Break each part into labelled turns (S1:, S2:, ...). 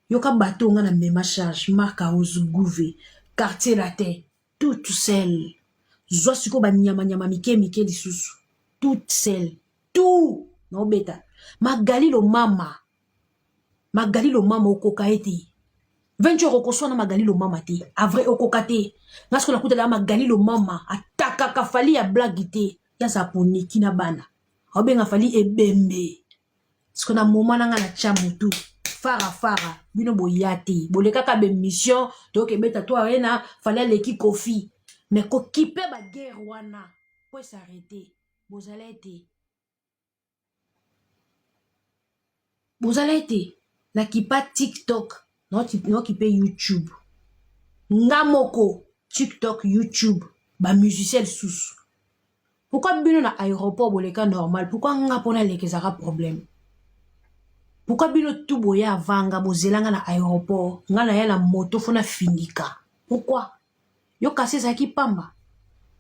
S1: Yoka bateau nga na mema charge, marka Ozugouve, quartier latin, tout seul. Zwa siko ba nyama mike lisusu. Tout seul. Tout. No beta. Magali lo mama okoka ete. Venture okoswana magali lo mama te. Avre okoka te. Ngasko na kutela magali lo mama. Ataka kafali ya blague te. Ya zaponi kina bana. Obenga fali ebembe. Siko na moma na nga na chamutu. Fara. Bino boyati. Boleka ka be mission. Toke beta to arena. Fali leki kofi. Mais ko kipe ba guerre wana. Pour s'arrêter. Bozalete. Na kipa TikTok. Non kipe YouTube. Ngamoko. TikTok, YouTube. Ba musicien sous. Pourquoi bino na aéroport boleka normal? Pourquoi nga pona lekezaka problème? Pourquoi bino tout boya vanga bozelanga na aéroport? Nga na ya na moto fona finika. Pourquoi? Yo cassé ça qui pamba.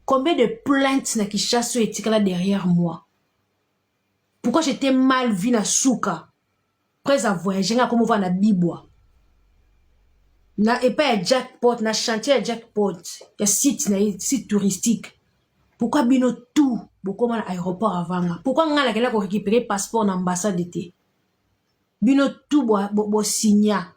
S1: Combien de plaintes na Kinshasa etikala derrière moi? Pourquoi j'étais mal vu na souka? Prêt à voyager nga comme on va na Bibwa. Na et pas jackpot, na chantier jackpot. Ya site touristique. Pourquoi bino tout? Beaucoup à aéroport avant. Pourquoi nga la kela ko récupérer passeport na ambassade d'été? Bino tout bo signa.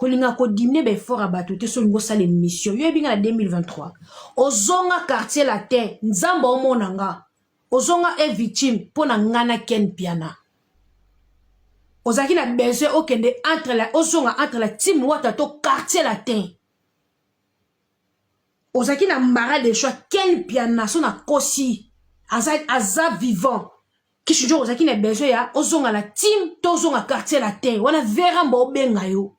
S1: Kolinga ko dimne be fort abato te so ngo sale mission. Yo binga na 2023. Ozonga quartier latin, nzamba omonanga. Ozonga est victime pona ngana ken piana. Ozaki na besoin okende entre la team wata to quartier latin. Ozaki na mbara de choix ken piana so na kosi. Aza vivant. Kishujo ozaki na besoin ya ozonga la team to ozonga quartier latin. Wana vera mbo benga yo.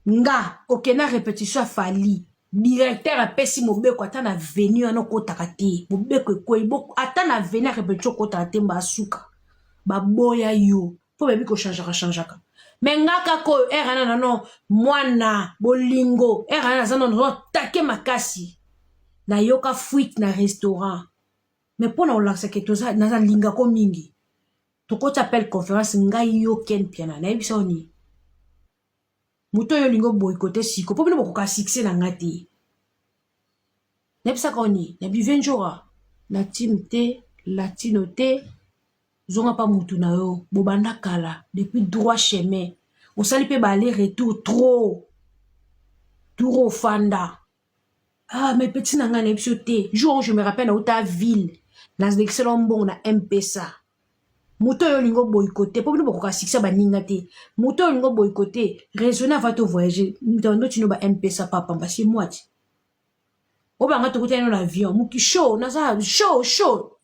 S1: Nga okena répétition fali. Directeur a pesi mobeko ata na venu ano kotaka te. Mobeko ekoi ata na venu a répétition kotaka te mba suka. Ba boya yo. Po bebi ko changeaka. Mais nga kako erana non mwana bolingo erana zano no take makasi. Na yoka fuite na restaurant. Mais pona olaksa ke toza naza linga ko mingi. Toko t'appelle conférence nga yo ken piana na ebisa oni. Muto yo lingo boykote siko. Po bino bokoka sikse na ngati. Nebisa koni. Nebi venjora. Na team te. Latino te. Zonga pa mutu na yo. Bobanda kala. Depuis droit chemin. On sali pe ba aller-retour. Trop. Trop fanda. Ah, mais petit nanga nebisa te. Jour où je me rappelle na outa ville. Dans l'excellent bon na MPSA. Muto yo lingo boykote. Po bino bokoka sikse ba ninga te. Muto yo lingo boykote. Raisonna va te voyager. Muto tino ba MPSA papa. Parce que moi. Oba nga tokuta no l'avion. Muki show. Naza show.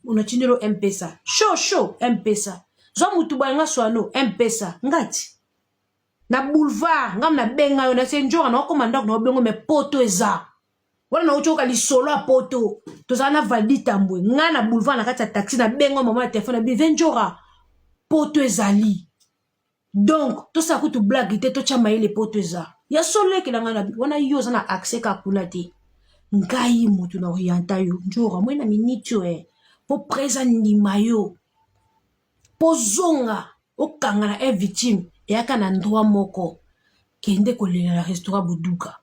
S1: Una tino MPSA. Show MPSA. Zo mutu ba nga swano MPSA. Ngati. Na boulevard. Ngam na benga yo. Na senjora na okomanda na obengo me poto eza. Wala na uchoka li solo a poto. Tozana valdi tambwe. Nga na boulevard na kati ya taxi na bengo maman na téléphone na bivenjora. Poto ezali. Donc, to sa kutu blague te to chama ile poto eza. Ya solo ke nga na wana yo na accès ka kulate. Ngai mutu na orienta yo. Njora mwena minute yo po presa ndima yo. Po zonga. Okanga na e victime. E aka na ndroit moko. Kende kolela na restaurant Boduka.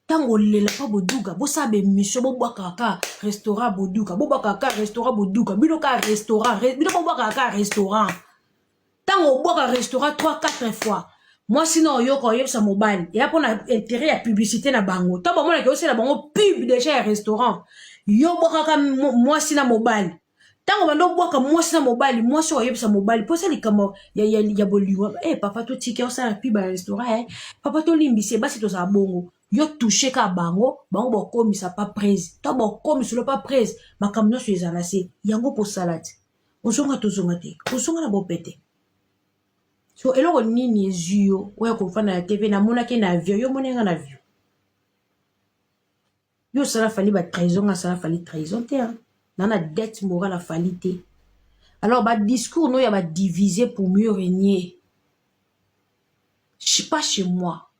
S1: Tango lela pa Boduka, bo sabe mission bo bwaka restaurant Boduka, bo bwaka restaurant Boduka, bino ka restaurant, bino bo bwaka restaurant. Tango bwaka restaurant 3-4 fois. Moi sinon yoko yebsa mobile, et après on a intérêt à publicité na bango. Tabo mona ke aussi na bango pub déjà restaurant. Yo bwaka moi sinon mobile. Tango bando bwaka moi sinon mobile, moi so yebsa mobile, po ça li kama ya boliwa. Eh papa to tiki on sa la pub restaurant, papa to limbisi basi to sa bongo. Yo touché ka bango boko misa pas prise. To boko misa pas prise. Makamno so ezalase. Yango po salade. Ozonga tozonga te. Ozonga na bopete. So eloko nini ezuyo oya kofana na TV na mona ke na avion yo monenga na avion. Yo sala fali ba trahison nga sala fali trahison te hein. Nana dette morale a fali te. Alors ba discours no ya ba diviser pour mieux régner. Je suis pas chez moi.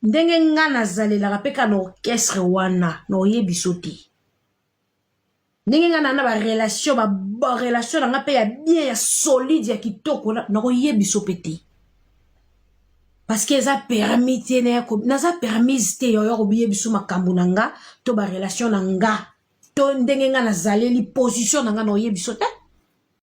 S1: Ndenge nga nazalela peka na orchestre wana na oyebi sote. ndenge nga na ba relation ba relation nga pe ya bien ya solide ya kitoko na ko yebiso pete parce que ça permis tene ko na ça permis te yo ko yebiso makambu nanga to ba relation nanga to ndenge nga na zaleli position nanga no yebiso te